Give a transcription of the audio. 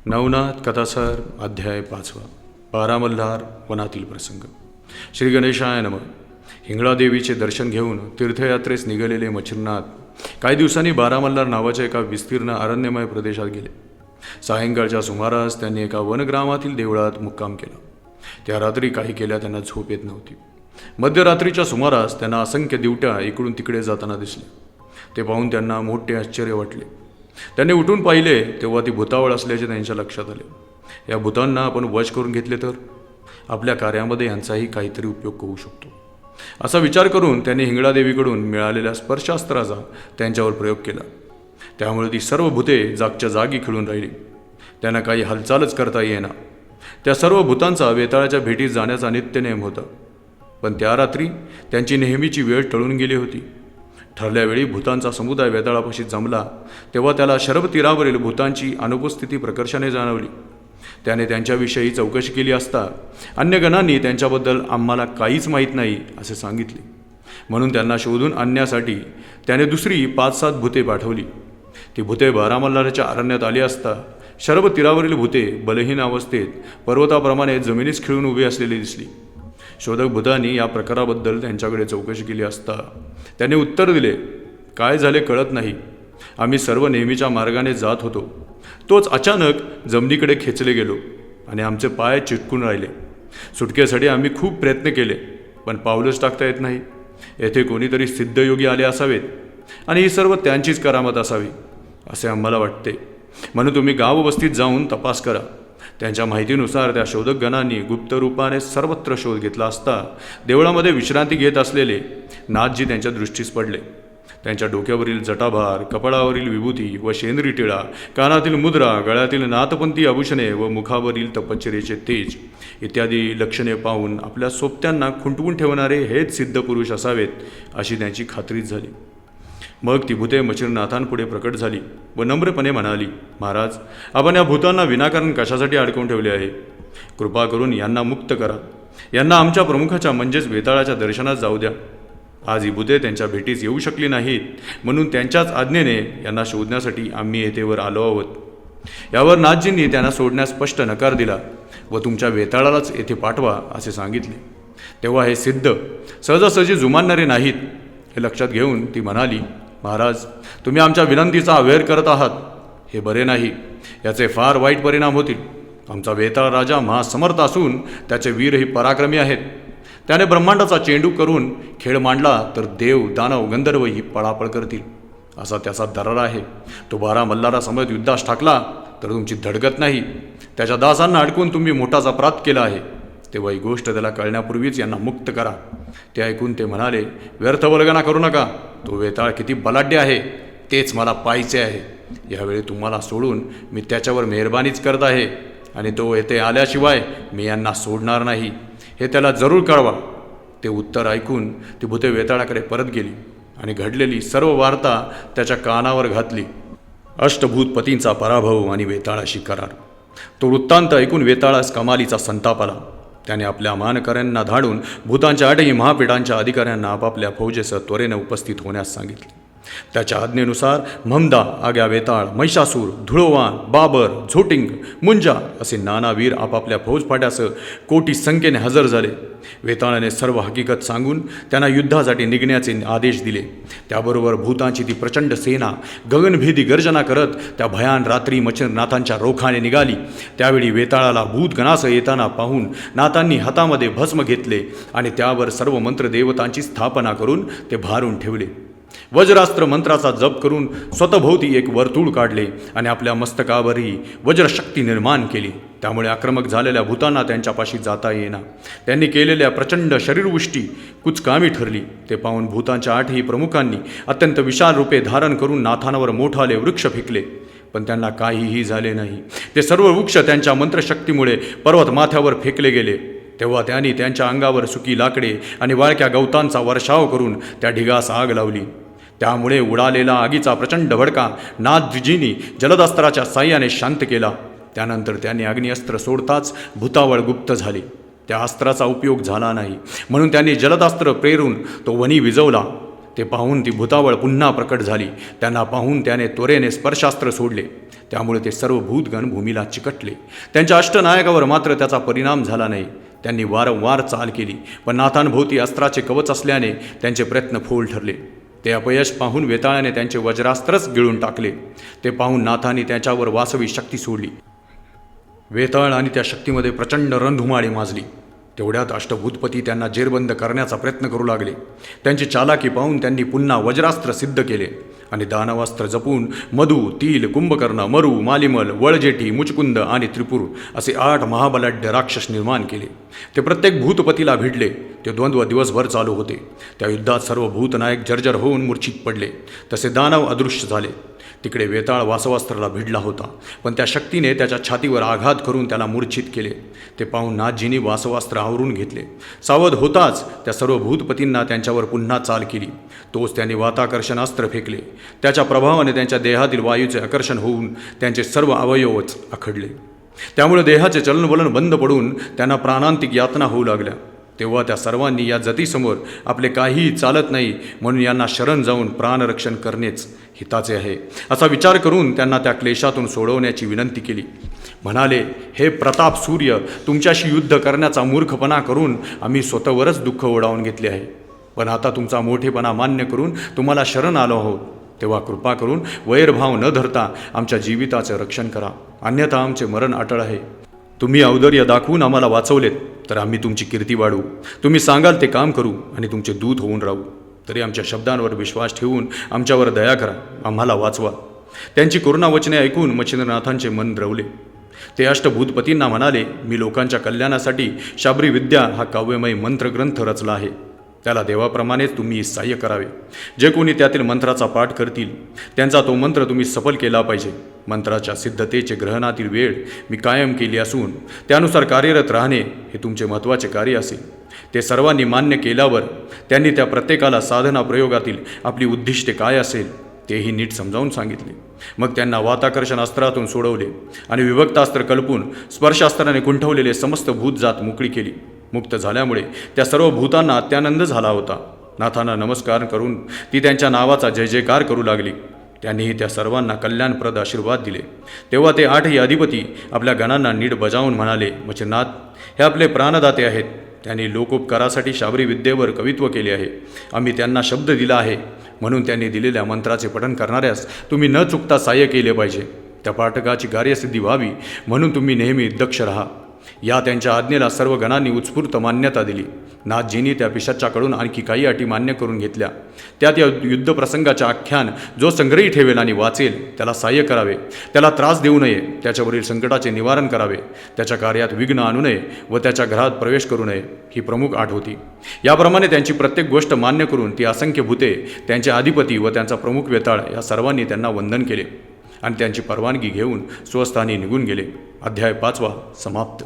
नवनाथ कथासार अध्याय 5 बारा मल्हार वनातील प्रसंग. श्री गणेशाय नमः. हिंगळादेवीचे दर्शन घेऊन तीर्थयात्रेस निघालेले मच्छिंद्रनाथ काही दिवसांनी बारा मल्हार नावाच्या एका विस्तीर्ण अरण्यमय प्रदेशात गेले. सायंकाळच्या सुमारास त्यांनी एका वनग्रामातील देवळात मुक्काम केला. त्या रात्री काही केल्या त्यांना झोप येत नव्हती. मध्यरात्रीच्या सुमारास त्यांना असंख्य दिवट्या इकडून तिकडे जाताना दिसल्या. ते पाहून त्यांना मोठे आश्चर्य वाटले. त्यांनी उठून पाहिले तेव्हा ती भुतावळ असल्याचे त्यांच्या लक्षात आले. या भूतांना आपण वश करून घेतले तर आपल्या कार्यामध्ये यांचाही काहीतरी उपयोग होऊ शकतो, असा विचार करून त्यांनी हिंगळादेवीकडून मिळालेल्या स्पर्शास्त्राचा त्यांच्यावर प्रयोग केला. त्यामुळे ती सर्व भूते जागच्या जागी खिळून राहिली. त्यांना काही हालचालच करता येईना. त्या सर्व भूतांचा वेताळाच्या भेटीत जाण्याचा नित्य नेम होता. पण त्या रात्री त्यांची नेहमीची वेळ टळून गेली होती. ठरल्या वेळी भूतांचा समुदाय वेताळापाशी जमला तेव्हा त्याला शरभ तीरावरील भूतांची अनुपस्थिती प्रकर्षाने जाणवली. त्याने त्यांच्याविषयी चौकशी केली असता अन्य गणांनी त्यांच्याबद्दल आम्हाला काहीच माहीत नाही असे सांगितले. म्हणून त्यांना शोधून आणण्यासाठी त्याने दुसरी 5-7 भूते पाठवली. ती भूते बारा मल्हाराच्या अरण्यात आली असता शरभ तीरावरील भूते बलहीन अवस्थेत पर्वताप्रमाणे जमिनीस खिळून उभी असलेली दिसली. शोधक भूतांनी या प्रकाराबद्दल त्यांच्याकडे चौकशी केली असता त्याने उत्तर दिले, काय झाले कळत नाही. आम्ही सर्व नेहमीच्या मार्गाने जात होतो. तोच अचानक जमिनीकडे खेचले गेलो आणि आमचे पाय चिटकून राहिले. सुटकेसाठी आम्ही खूप प्रयत्न केले पण पाऊलच टाकता येत नाही. येथे कोणीतरी सिद्धयोगी आले असावेत आणि ही सर्व त्यांचीच करामत असावी असे आम्हाला वाटते. म्हणून तुम्ही गाव वस्तीत जाऊन तपास करा. त्यांच्या माहितीनुसार त्या शोधकगणांनी गुप्त रूपाने सर्वत्र शोध घेतला असता देवळामध्ये विश्रांती घेत असलेले नाथजी त्यांच्या दृष्टीस पडले. त्यांच्या डोक्यावरील जटाभार, कपाळावरील विभूती व शेंदरी टिळा, कानातील मुद्रा, गळ्यातील नाथपंथी आभूषणे व मुखावरील तपश्चर्येचे तेज इत्यादी लक्षणे पाहून आपल्या सोबत्यांना खुंटवून ठेवणारे हेच सिद्ध पुरुष असावेत अशी त्यांची खात्रीच झाली. मग ती भूते मच्छिंद्रनाथांपुढे प्रकट झाली व नम्रपणे म्हणाली, महाराज, आपण या भूतांना विनाकारण कशासाठी अडकवून ठेवले आहे? कृपा करून यांना मुक्त करा. यांना आमच्या प्रमुखाच्या म्हणजेच वेताळाच्या दर्शनात जाऊ द्या. आज ही भूते त्यांच्या भेटीस येऊ शकली नाहीत म्हणून त्यांच्याच आज्ञेने यांना शोधण्यासाठी आम्ही येथेवर आलो आहोत. यावर नाथजींनी त्यांना सोडण्यास स्पष्ट नकार दिला व तुमच्या वेताळालाच येथे पाठवा असे सांगितले. तेव्हा हे सिद्ध सहजासहजी जुमानणारे नाहीत हे लक्षात घेऊन ती म्हणाली, महाराज, तुम्ही आमच्या विनंतीचा अवहेर करत आहात. हे बरे नाही. याचे फार वाईट परिणाम होतील. आमचा वेताळ राजा महासमर्थ असून त्याचे वीरही पराक्रमी आहेत. त्याने ब्रह्मांडाचा चेंडू करून खेळ मांडला तर देव, दानव, गंधर्व ही पळापळ करतील असा त्याचा दरार आहे. तो बारा मल्हारासमवेत युद्धास टाकला तर तुमची धडगत नाही. त्याच्या दासांना अडकून तुम्ही मोठाच अपराध केला आहे. तेव्हा ही गोष्ट त्याला कळण्यापूर्वीच यांना मुक्त करा. ते ऐकून ते म्हणाले, व्यर्थ वल्गना करू नका. तो वेताळ किती बलाढ्य आहे तेच मला पाहायचे आहे. यावेळी तुम्हाला सोडून मी त्याच्यावर मेहरबानीच करत आहे आणि तो येथे आल्याशिवाय मी यांना सोडणार नाही हे त्याला जरूर कळवा. ते उत्तर ऐकून ती भूते वेताळाकडे परत गेली आणि घडलेली सर्व वार्ता त्याच्या कानावर घातली. अष्टभूतपतींचा पराभव आणि वेताळाशी करार. तो वृत्तांत ऐकून वेताळास कमालीचा संताप आला. त्याने आपल्या मानकऱ्यांना धाडून भूतांच्या 8ही महापीठांच्या अधिकाऱ्यांना आपापल्या फौजेसह त्वरेने उपस्थित होण्यास सांगितले. त्याच्या आज्ञेनुसार ममदा, आग्या वेताळ, महिषासूर, धुळोवान, बाबर, झोटिंग, मुंजा असे नाना वीर आपापल्या फौजफाट्यासह कोटी संख्येने हजर झाले. वेताळाने सर्व हकीकत सांगून त्यांना युद्धासाठी निघण्याचे आदेश दिले. त्याबरोबर भूतांची ती प्रचंड सेना गगनभेदी गर्जना करत त्या भयान रात्री मच्छिंद्रनाथांच्या रोखाने निघाली. त्यावेळी वेताळाला भूतगणासह येताना पाहून नाथांनी हातामध्ये भस्म घेतले आणि त्यावर सर्व मंत्रदेवतांची स्थापना करून ते भारून ठेवले. वज्रास्त्र मंत्राचा जप करून स्वतःभोवती एक वर्तुळ काढले आणि आपल्या मस्तकावरही वज्रशक्ती निर्माण केली. त्यामुळे आक्रमक झालेल्या भूतांना त्यांच्यापाशी जाता येईना. त्यांनी केलेल्या प्रचंड शरीरवृष्टी कुचकामी ठरली. ते पाहून भूतांच्या 8ही प्रमुखांनी अत्यंत विशाल रूपे धारण करून नाथांवर मोठाले वृक्ष फेकले पण त्यांना काहीही झाले नाही. ते सर्व वृक्ष त्यांच्या मंत्रशक्तीमुळे पर्वत माथ्यावर फेकले गेले. तेव्हा त्यांनी त्यांच्या अंगावर सुकी लाकडे आणि वाळक्या गवतांचा वर्षाव करून त्या ढिगास आग लावली. त्यामुळे उडालेला आगीचा प्रचंड भडका नाथजींनी जलदस्त्राच्या साह्याने शांत केला. त्यानंतर त्यांनी अग्निअस्त्र सोडताच भूतावळ गुप्त झाली. त्या अस्त्राचा उपयोग झाला नाही म्हणून त्यांनी जलदास्त्र प्रेरून तो वनी विझवला. ते पाहून ती भूतावळ पुन्हा प्रकट झाली. त्यांना पाहून त्याने त्वरेने स्पर्शास्त्र सोडले. त्यामुळे ते सर्व भूतगण भूमीला चिकटले. त्यांच्या अष्टनायकावर मात्र त्याचा परिणाम झाला नाही. त्यांनी वारंवार चाल केली, पण नाथांभोवती अस्त्राचे कवच असल्याने त्यांचे प्रयत्न फोल ठरले. ते अपयश पाहून वेताळाने त्यांचे वज्रास्त्रच गिळून टाकले. ते पाहून नाथांनी त्याच्यावर वासवी शक्ती सोडली. वेताळ आणि त्या शक्तीमध्ये प्रचंड रणधुमाळी माजली. तेवढ्यात अष्टभूतपती त्यांना जेरबंद करण्याचा प्रयत्न करू लागले. त्यांची चालाकी पाहून त्यांनी पुन्हा वज्रास्त्र सिद्ध केले आणि दानवास्त्र जपून मधु, तील, कुंभकर्ण, मरू, मालिमल, वळजेठी, मुचकुंद आणि त्रिपुर असे 8 महाबलाढ्य राक्षस निर्माण केले. ते प्रत्येक भूतपतीला भिडले. ते द्वंद्व दिवसभर चालू होते. त्या युद्धात सर्व भूतनायक जर्जर होऊन मूर्छित पडले. तसे दानव अदृश्य झाले. तिकडे वेताळ वासवास्त्राला भिडला होता, पण त्या शक्तीने त्याच्या छातीवर आघात करून त्याला मूर्छित केले. ते पाहून नाथजींनी वासवास्त्र आवरून घेतले. सावध होताच त्या सर्व भूतपतींना त्यांच्यावर पुन्हा चाल केली. तोच त्यांनी वाताकर्षणास्त्र फेकले. त्याच्या प्रभावाने त्यांच्या देहातील वायूचे आकर्षण होऊन त्यांचे सर्व अवयवच आखडले. त्यामुळे देहाचे चलनवलन बंद पडून त्यांना प्राणांतिक यातना होऊ लागल्या. तेव्हा त्या सर्वांनी या जतीसमोर आपले काहीही चालत नाही म्हणून यांना शरण जाऊन प्राणरक्षण करणेच हिताचे आहे असा विचार करून त्यांना त्या क्लेशातून सोडवण्याची विनंती केली. म्हणाले, हे प्रताप सूर्य, तुमच्याशी युद्ध करण्याचा मूर्खपणा करून आम्ही स्वतःवरच दुःख ओढावून घेतले आहे. पण आता तुमचा मोठेपणा मान्य करून तुम्हाला शरण आलो आहोत. तेव्हा कृपा करून वैरभाव न धरता आमच्या जीविताचे रक्षण करा, अन्यथा आमचे मरण अटळ आहे. तुम्ही औदार्य दाखवून आम्हाला वाचवलेत तर आम्ही तुमची कीर्ती वाढवू. तुम्ही सांगाल ते काम करू आणि तुमचे दूत होऊन राहू. तरी आमच्या शब्दांवर विश्वास ठेवून आमच्यावर दया करा, आम्हाला वाचवा. त्यांची करुणा वचने ऐकून मच्छिंद्रनाथांचे मन द्रवले. ते अष्टभूतपतींना म्हणाले, मी लोकांच्या कल्याणासाठी शाबरी विद्या हा काव्यमय मंत्रग्रंथ रचला आहे. त्याला देवाप्रमाणेच तुम्ही सहाय्य करावे. जे कोणी त्यातील मंत्राचा पाठ करतील त्यांचा तो मंत्र तुम्ही सफल केला पाहिजे. मंत्राच्या सिद्धतेचे ग्रहणातील वेळ मी कायम केली असून त्यानुसार कार्यरत राहणे हे तुमचे महत्त्वाचे कार्य असेल. ते सर्वांनी मान्य केल्यावर त्यांनी त्या प्रत्येकाला साधना प्रयोगातील आपली उद्दिष्टे काय असेल तेही नीट समजावून सांगितले. मग त्यांना वाताकर्षण अस्त्रातून सोडवले आणि विभक्तास्त्र कल्पून स्पर्शास्त्राने कुंठवलेले समस्त भूतजात मोकळी केली. मुक्त झाल्यामुळे त्या सर्व भूतांना अत्यानंद झाला होता. नाथांना नमस्कार करून ती त्यांच्या नावाचा जय जयकार करू लागली. त्यांनीही त्या सर्वांना कल्याणप्रद आशीर्वाद दिले. तेव्हा ते 8ही अधिपती आपल्या गणांना नीट बजावून म्हणाले, मच्छिंद्रनाथ, हे आपले प्राणदाते आहेत. त्यांनी लोकोपकारासाठी शाबरी विद्येवर कवित्व केले आहे. आम्ही त्यांना शब्द दिला आहे म्हणून त्यांनी दिलेल्या मंत्राचे पठण करणाऱ्यास तुम्ही न चुकता सहाय्य केले पाहिजे. त्या पाठकाची कार्यसिद्धी व्हावी म्हणून तुम्ही नेहमी दक्ष राहा. या त्यांच्या आज्ञेला सर्व गणांनी उत्स्फूर्त मान्यता दिली. नाथजींनी त्या पिशाच्याकडून आणखी काही अटी मान्य करून घेतल्या. त्यात या युद्धप्रसंगाचे आख्यान जो संग्रही ठेवेल आणि वाचेल त्याला सहाय्य करावे, त्याला त्रास देऊ नये, त्याच्यावरील संकटाचे निवारण करावे, त्याच्या कार्यात विघ्न आणू नये व त्याच्या घरात प्रवेश करू नये ही प्रमुख आट होती. याप्रमाणे त्यांची प्रत्येक गोष्ट मान्य करून ती असंख्य भूते, त्यांचे अधिपती व त्यांचा प्रमुख वेताळ या सर्वांनी त्यांना वंदन केले आणि त्यांची परवानगी घेऊन स्वस्थानी निघून गेले. अध्याय 5 समाप्त.